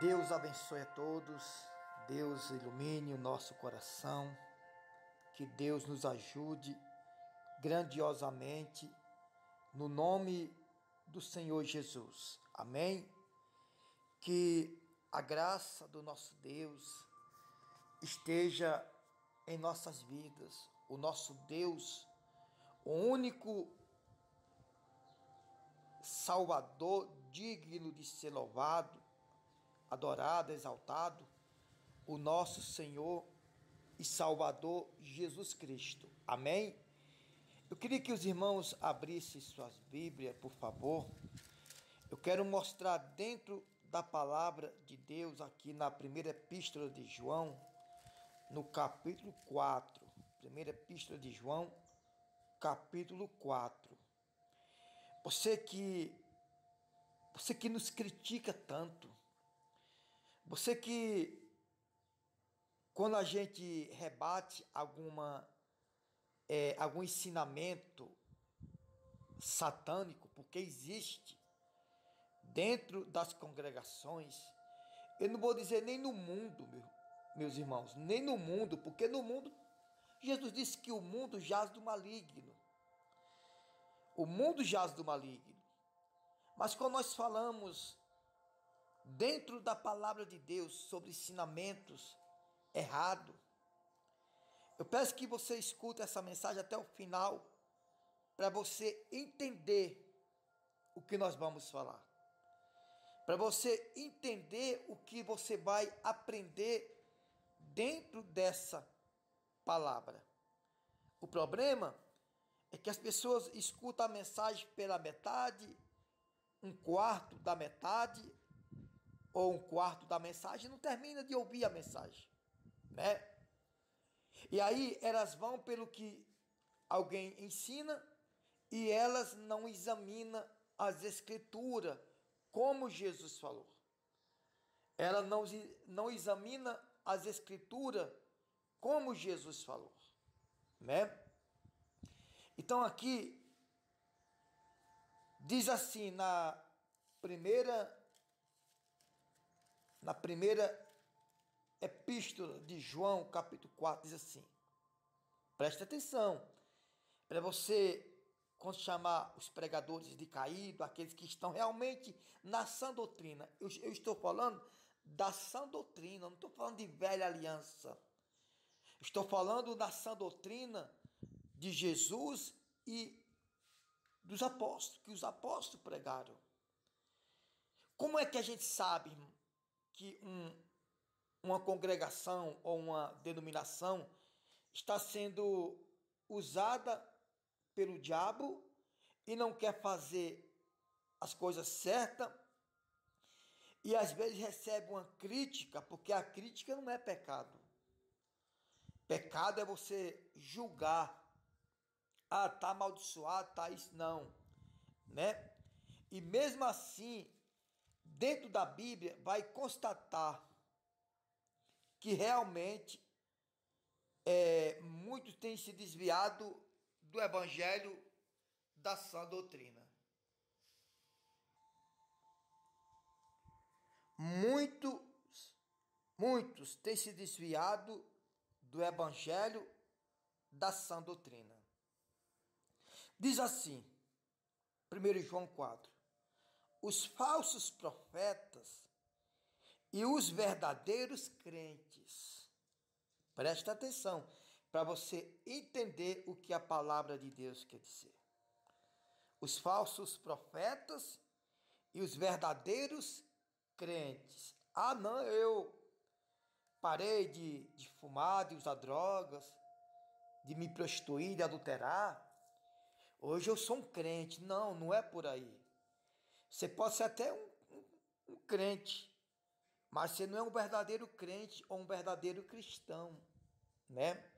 Deus abençoe a todos, Deus ilumine o nosso coração, que Deus nos ajude grandiosamente, no nome do Senhor Jesus. Amém? Que a graça do nosso Deus esteja em nossas vidas. O nosso Deus, o único Salvador digno de ser louvado, adorado, exaltado, o nosso Senhor e Salvador Jesus Cristo. Amém? Eu queria que os irmãos abrissem suas Bíblias, por favor. Eu quero mostrar dentro da palavra de Deus, aqui na primeira epístola de João, no capítulo 4. Primeira epístola de João, capítulo 4. Você que nos critica tanto, você que, quando a gente rebate algum ensinamento satânico, porque existe dentro das congregações, eu não vou dizer nem no mundo, meus irmãos, nem no mundo, porque no mundo, Jesus disse que o mundo jaz do maligno. O mundo jaz do maligno. Mas quando nós falamos dentro da palavra de Deus sobre ensinamentos errados, eu peço que você escute essa mensagem até o final, para você entender o que nós vamos falar. Para você entender o que você vai aprender dentro dessa palavra. O problema é que as pessoas escutam a mensagem pela metade, um quarto da metade, ou um quarto da mensagem, e não termina de ouvir a mensagem, né? E aí elas vão pelo que alguém ensina e elas não examinam as escrituras, como Jesus falou. Ela não examina as escrituras como Jesus falou, né? Então aqui diz assim na primeira epístola de João, capítulo 4, diz assim: preste atenção, para você, quando chamar os pregadores de caído, aqueles que estão realmente na sã doutrina, eu estou falando da sã doutrina, não estou falando de velha aliança, estou falando da sã doutrina de Jesus e dos apóstolos, que os apóstolos pregaram. Como é que a gente sabe que uma congregação ou uma denominação está sendo usada pelo diabo e não quer fazer as coisas certas, e às vezes recebe uma crítica, porque a crítica não é pecado. Pecado é você julgar, tá amaldiçoado, tá isso, não, né? E mesmo assim, dentro da Bíblia vai constatar que realmente muitos têm se desviado do evangelho da sã doutrina. Muitos têm se desviado do evangelho da sã doutrina. Diz assim, 1 João 4, os falsos profetas e os verdadeiros crentes. Presta atenção, para você entender o que a palavra de Deus quer dizer. Os falsos profetas e os verdadeiros crentes. Não, eu parei de fumar, de usar drogas, de me prostituir, de adulterar. Hoje eu sou um crente. Não, não é por aí. Você pode ser até um crente, mas você não é um verdadeiro crente ou um verdadeiro cristão, né?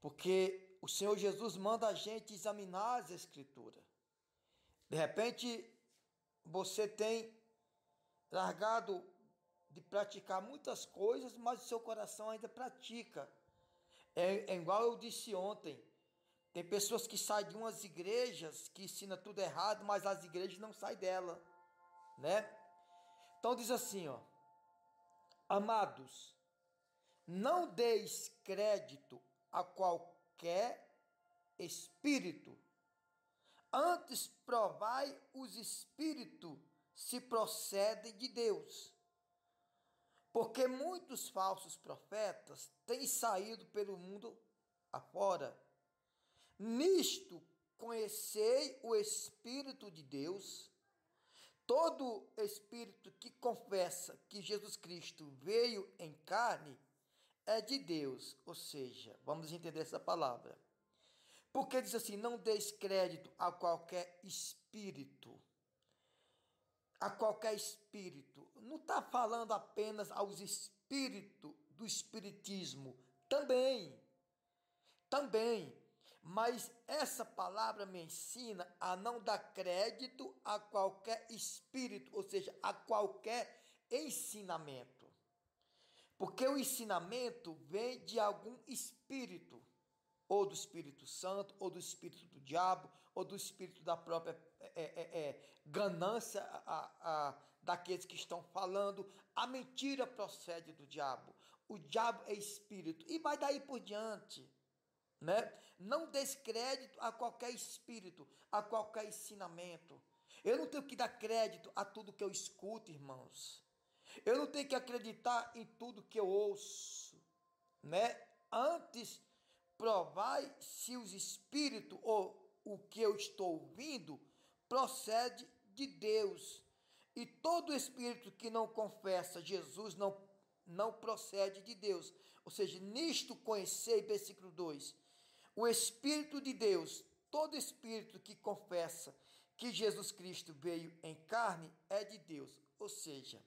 Porque o Senhor Jesus manda a gente examinar as escrituras. De repente, você tem largado de praticar muitas coisas, mas o seu coração ainda pratica. É igual eu disse ontem, tem pessoas que saem de umas igrejas que ensinam tudo errado, mas as igrejas não saem dela, né? Então diz assim, ó, Amados, não deis crédito a qualquer espírito, antes provai os espíritos se procedem de Deus, porque muitos falsos profetas têm saído pelo mundo afora. Nisto conhecei o Espírito de Deus. Todo espírito que confessa que Jesus Cristo veio em carne é de Deus. Ou seja, vamos entender essa palavra. Porque diz assim, não deis crédito a qualquer espírito. A qualquer espírito. Não está falando apenas aos espíritos do espiritismo. Também. Mas essa palavra me ensina a não dar crédito a qualquer espírito, ou seja, a qualquer ensinamento. Porque o ensinamento vem de algum espírito, ou do Espírito Santo, ou do espírito do diabo, ou do espírito da própria ganância daqueles que estão falando. A mentira procede do diabo. O diabo é espírito. E vai daí por diante. Né? Não descrédito a qualquer espírito, a qualquer ensinamento. Eu não tenho que dar crédito a tudo que eu escuto, irmãos. Eu não tenho que acreditar em tudo que eu ouço, né? Antes, provai se os espíritos ou o que eu estou ouvindo procede de Deus. E todo espírito que não confessa Jesus não procede de Deus. Ou seja, nisto conhecei, versículo 2, o Espírito de Deus. Todo espírito que confessa que Jesus Cristo veio em carne é de Deus. Ou seja,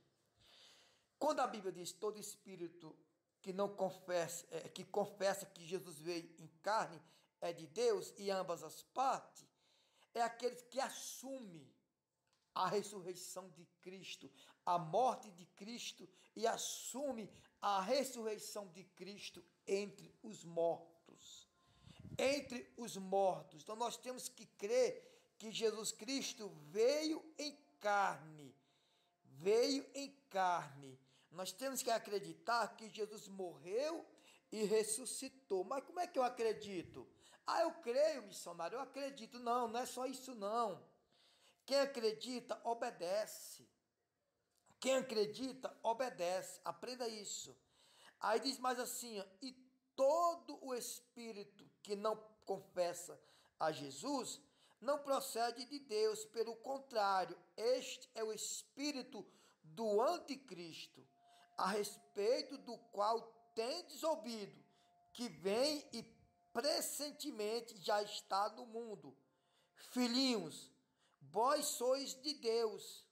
quando a Bíblia diz todo espírito que não confessa, que confessa que Jesus veio em carne é de Deus, e ambas as partes, é aqueles que assumem a ressurreição de Cristo, a morte de Cristo, e assume a ressurreição de Cristo entre os mortos. Entre os mortos. Então nós temos que crer que Jesus Cristo veio em carne. Veio em carne. Nós temos que acreditar que Jesus morreu e ressuscitou. Mas como é que eu acredito? Eu creio, missionário, eu acredito. Não, não é só isso não. Quem acredita, obedece. Quem acredita, obedece. Aprenda isso. Aí diz mais assim, e todo o espírito que não confessa a Jesus não procede de Deus, pelo contrário, este é o espírito do anticristo, a respeito do qual tendes ouvido, que vem e pressentemente já está no mundo. Filhinhos, vós sois de Deus,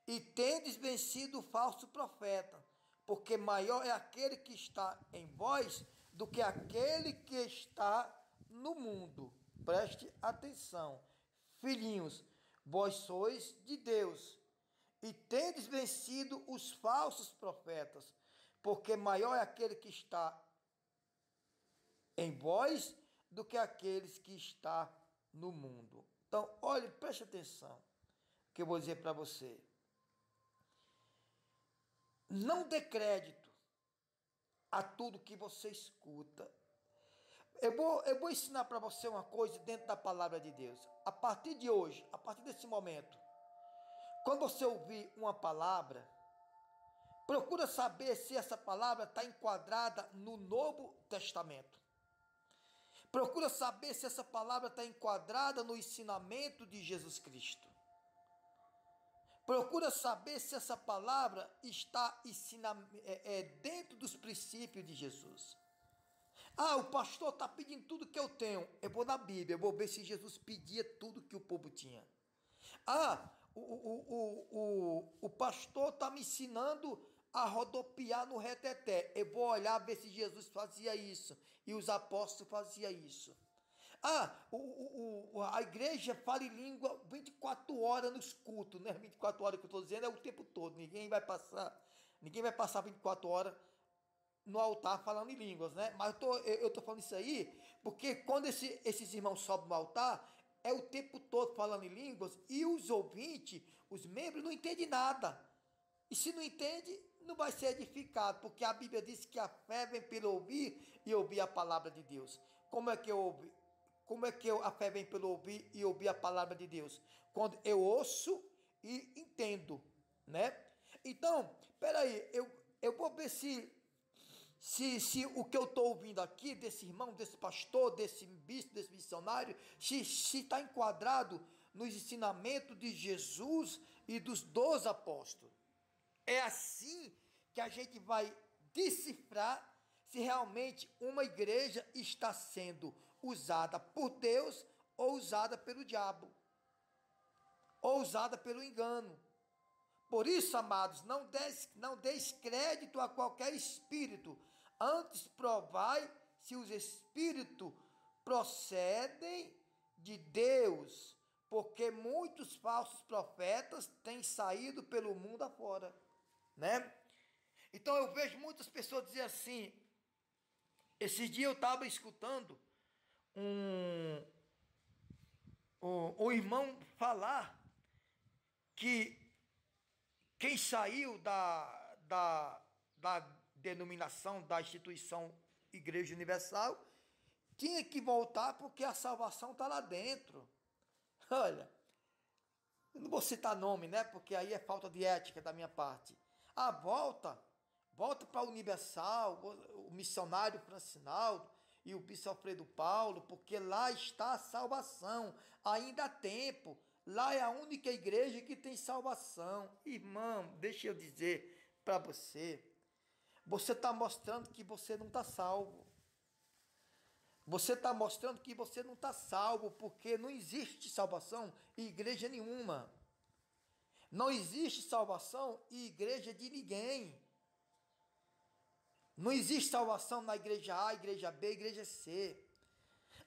e tendes vencido o falso profeta, porque maior é aquele que está em vós do que aquele que está no mundo. Preste atenção. Filhinhos, vós sois de Deus, e tendes vencido os falsos profetas, porque maior é aquele que está em vós do que aqueles que está no mundo. Então, olhe, preste atenção, que eu vou dizer para você. Não dê crédito a tudo que você escuta. Eu vou ensinar para você uma coisa dentro da palavra de Deus. A partir de hoje, a partir desse momento, quando você ouvir uma palavra, procura saber se essa palavra está enquadrada no Novo Testamento. Procura saber se essa palavra está enquadrada no ensinamento de Jesus Cristo. Procura saber se essa palavra está dentro dos princípios de Jesus. O pastor está pedindo tudo que eu tenho. Eu vou na Bíblia, eu vou ver se Jesus pedia tudo que o povo tinha. O pastor está me ensinando a rodopiar no reteté. Eu vou olhar, ver se Jesus fazia isso. E os apóstolos faziam isso. A igreja fala em língua 24 horas nos cultos, né? 24 horas que eu estou dizendo é o tempo todo. Ninguém vai passar 24 horas no altar falando em línguas, né? Mas eu tô falando isso aí porque quando esses irmãos sobem no altar, é o tempo todo falando em línguas, e os ouvintes, os membros, não entendem nada. E se não entende, não vai ser edificado, porque a Bíblia diz que a fé vem pelo ouvir e ouvir a palavra de Deus. Como é que eu ouvi? A fé vem pelo ouvir e ouvir a palavra de Deus? Quando eu ouço e entendo, né? Então, peraí, eu vou ver se o que eu estou ouvindo aqui, desse irmão, desse pastor, desse bispo, desse missionário, se está enquadrado nos ensinamentos de Jesus e dos 12 apóstolos. É assim que a gente vai decifrar se realmente uma igreja está sendo usada por Deus ou usada pelo diabo, ou usada pelo engano. Por isso, amados, não deis crédito a qualquer espírito, antes provai se os espíritos procedem de Deus, porque muitos falsos profetas têm saído pelo mundo afora, né? Então eu vejo muitas pessoas dizer assim. Esses dias eu estava escutando um irmão falar que quem saiu da denominação, da instituição Igreja Universal, tinha que voltar porque a salvação está lá dentro. Olha, eu não vou citar nome, né? Porque aí é falta de ética da minha parte. Volta para a Universal, o missionário Francinaldo e o bispo Alfredo Paulo, porque lá está a salvação, ainda há tempo. Lá é a única igreja que tem salvação. Irmão, deixa eu dizer para você, você está mostrando que você não está salvo. Você está mostrando que você não está salvo, porque não existe salvação em igreja nenhuma. Não existe salvação em igreja de ninguém. Não existe salvação na igreja A, igreja B, igreja C.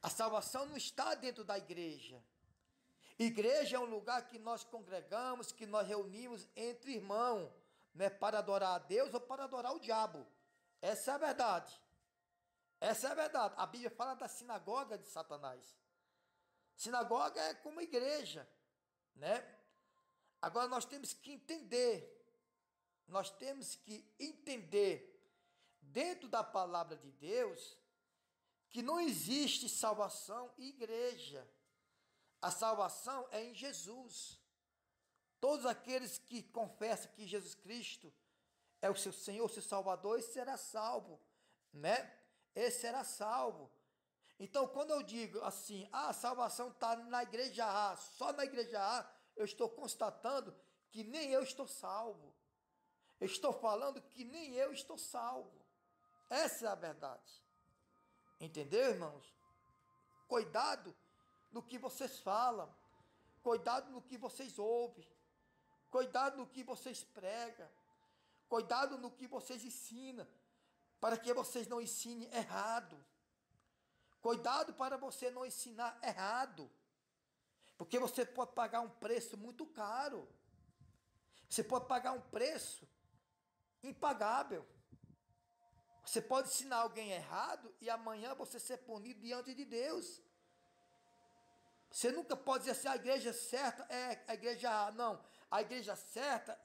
A salvação não está dentro da igreja. Igreja é um lugar que nós congregamos, que nós reunimos entre irmãos, né, para adorar a Deus ou para adorar o diabo. Essa é a verdade. Essa é a verdade. A Bíblia fala da sinagoga de Satanás. Sinagoga é como igreja, né? Agora nós temos que entender, dentro da palavra de Deus, que não existe salvação em igreja. A salvação é em Jesus. Todos aqueles que confessam que Jesus Cristo é o seu Senhor, o seu Salvador, esse será salvo, né? Esse será salvo. Então, quando eu digo assim, a salvação está na igreja A, só na igreja A, eu estou constatando que nem eu estou salvo. Eu estou falando que nem eu estou salvo. Essa é a verdade. Entendeu, irmãos? Cuidado no que vocês falam. Cuidado no que vocês ouvem. Cuidado no que vocês pregam. Cuidado no que vocês ensinam. Para que vocês não ensinem errado. Cuidado para você não ensinar errado. Porque você pode pagar um preço muito caro. Você pode pagar um preço impagável. Você pode ensinar alguém errado e amanhã você ser punido diante de Deus. Você nunca pode dizer assim, a igreja certa é a igreja A. Não, a igreja certa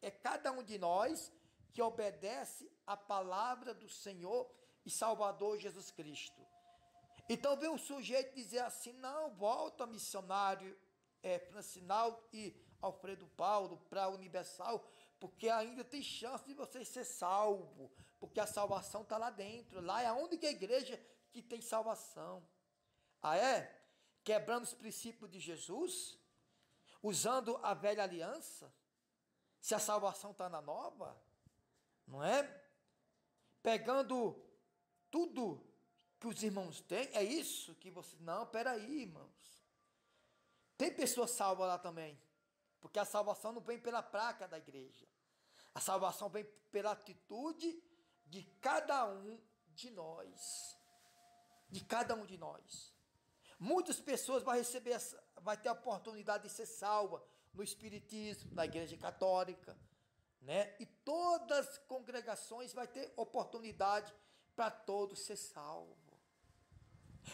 é cada um de nós que obedece a palavra do Senhor e Salvador Jesus Cristo. Então vem um sujeito dizer assim, não, volta missionário Francinaldo e Alfredo Paulo para a Universal, porque ainda tem chance de você ser salvo, porque a salvação está lá dentro, lá é a única igreja que tem salvação. Ah é? Quebrando os princípios de Jesus, usando a velha aliança, se a salvação está na nova, não é? Pegando tudo que os irmãos têm, é isso que você... Não, peraí, irmãos. Tem pessoas salvas lá também, porque a salvação não vem pela placa da igreja. A salvação vem pela atitude de cada um de nós. De cada um de nós. Muitas pessoas vai ter a oportunidade de ser salva no Espiritismo, na Igreja Católica, né? E todas as congregações vai ter oportunidade para todos ser salvo.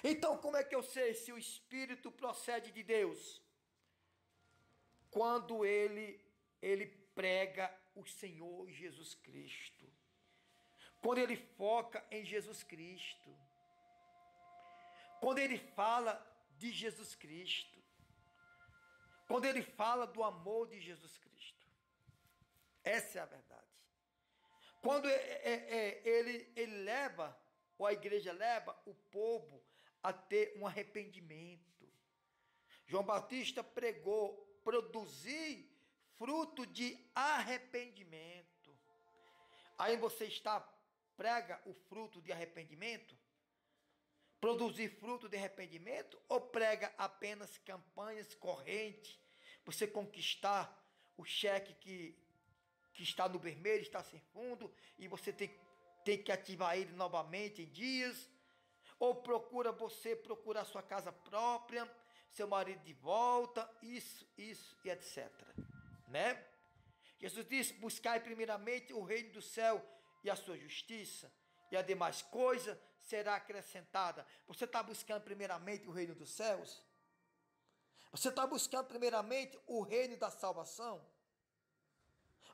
Então, como é que eu sei se o Espírito procede de Deus? Quando ele prega o Senhor Jesus Cristo, quando ele foca em Jesus Cristo, quando ele fala de Jesus Cristo, quando ele fala do amor de Jesus Cristo. Essa é a verdade. Quando ele leva, ou a igreja leva o povo a ter um arrependimento. João Batista pregou: produzir fruto de arrependimento. Aí você prega o fruto de arrependimento? Produzir fruto de arrependimento? Ou prega apenas campanhas correntes, você conquistar o cheque que está no vermelho, está sem fundo, e você tem que ativar ele novamente em dias? Ou procurar sua casa própria, seu marido de volta, isso e etc. Né? Jesus disse: buscai primeiramente o reino do céu e a sua justiça, e a demais coisa será acrescentada. Você está buscando primeiramente o reino dos céus? Você está buscando primeiramente o reino da salvação?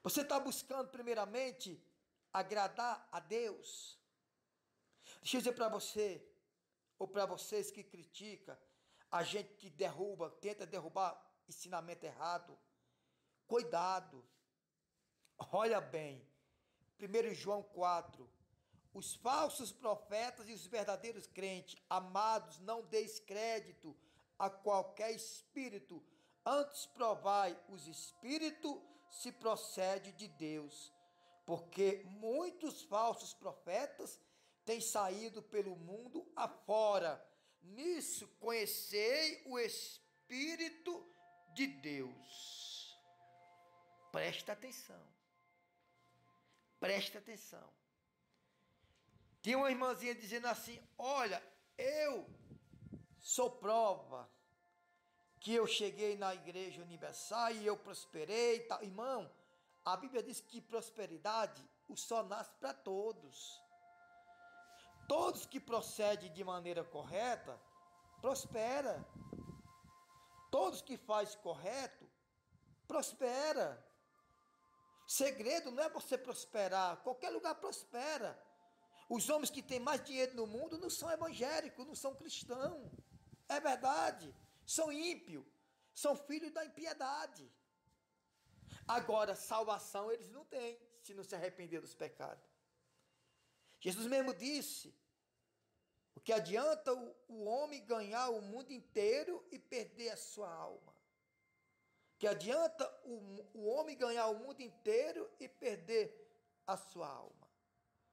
Você está buscando primeiramente agradar a Deus? Deixa eu dizer para você, ou para vocês que criticam a gente que tenta derrubar ensinamento errado, cuidado, olha bem, 1 João 4, os falsos profetas e os verdadeiros crentes, amados, não deis crédito a qualquer espírito, antes provai os espíritos se procede de Deus, porque muitos falsos profetas têm saído pelo mundo afora. Nisso conhecei o Espírito de Deus. Presta atenção. Presta atenção. Tinha uma irmãzinha dizendo assim: olha, eu sou prova que eu cheguei na Igreja Universal e eu prosperei. Tal. Irmão, a Bíblia diz que prosperidade o sol nasce para todos. Todos que procedem de maneira correta, prospera. Todos que fazem correto, prospera. Segredo não é você prosperar, qualquer lugar prospera. Os homens que têm mais dinheiro no mundo não são evangélicos, não são cristãos. É verdade, são ímpios, são filhos da impiedade. Agora, salvação eles não têm, se não se arrepender dos pecados. Jesus mesmo disse: o que adianta o homem ganhar o mundo inteiro e perder a sua alma? Que adianta o homem ganhar o mundo inteiro e perder a sua alma?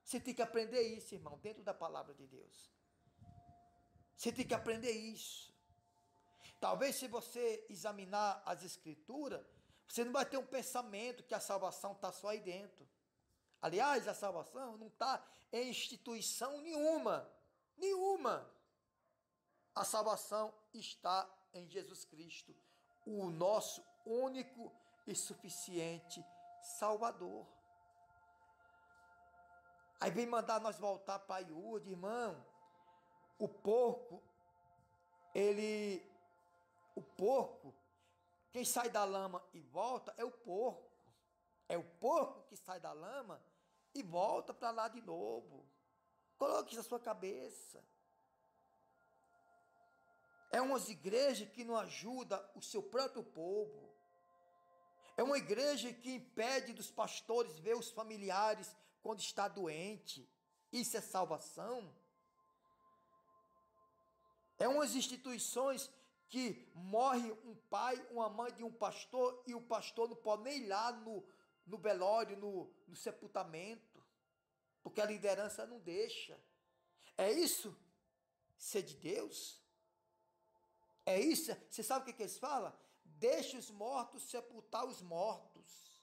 Você tem que aprender isso, irmão, dentro da palavra de Deus. Você tem que aprender isso. Talvez, se você examinar as escrituras, você não vai ter um pensamento que a salvação está só aí dentro. Aliás, a salvação não está em instituição nenhuma. Nenhuma. A salvação está em Jesus Cristo, o nosso único e suficiente Salvador. Aí vem mandar nós voltar para a Iúde, irmão. O porco, quem sai da lama e volta é o porco. É o porco que sai da lama e volta para lá de novo. Coloque isso na sua cabeça. É umas igrejas que não ajudam o seu próprio povo. É uma igreja que impede dos pastores ver os familiares quando está doente. Isso é salvação? É umas instituições que morre um pai, uma mãe de um pastor e o pastor não pode nem ir lá no velório, no sepultamento, porque a liderança não deixa. É isso ser de Deus? É isso? Você sabe o que eles falam? Deixa os mortos sepultar os mortos.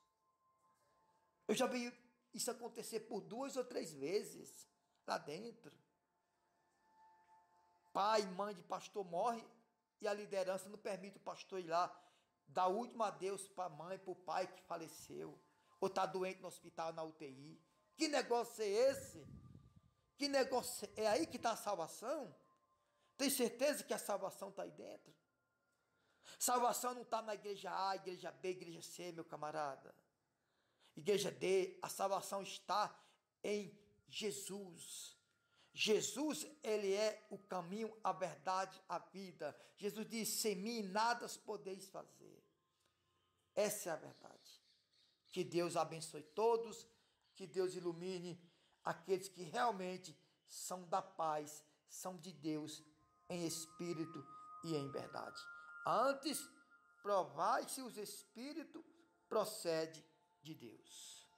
Eu já vi isso acontecer por 2 ou 3 vezes lá dentro. Pai, mãe de pastor morre e a liderança não permite o pastor ir lá dar o último adeus para a mãe, para o pai que faleceu, ou está doente no hospital, na UTI. Que negócio é esse? Que negócio é aí que está a salvação? Tem certeza que a salvação está aí dentro? Salvação não está na igreja A, igreja B, igreja C, meu camarada. Igreja D, a salvação está em Jesus. Jesus, ele é o caminho, a verdade, a vida. Jesus disse: sem mim nada podeis fazer. Essa é a verdade. Que Deus abençoe todos, que Deus ilumine aqueles que realmente são da paz, são de Deus em espírito e em verdade. Antes, provai se os espíritos procedem de Deus.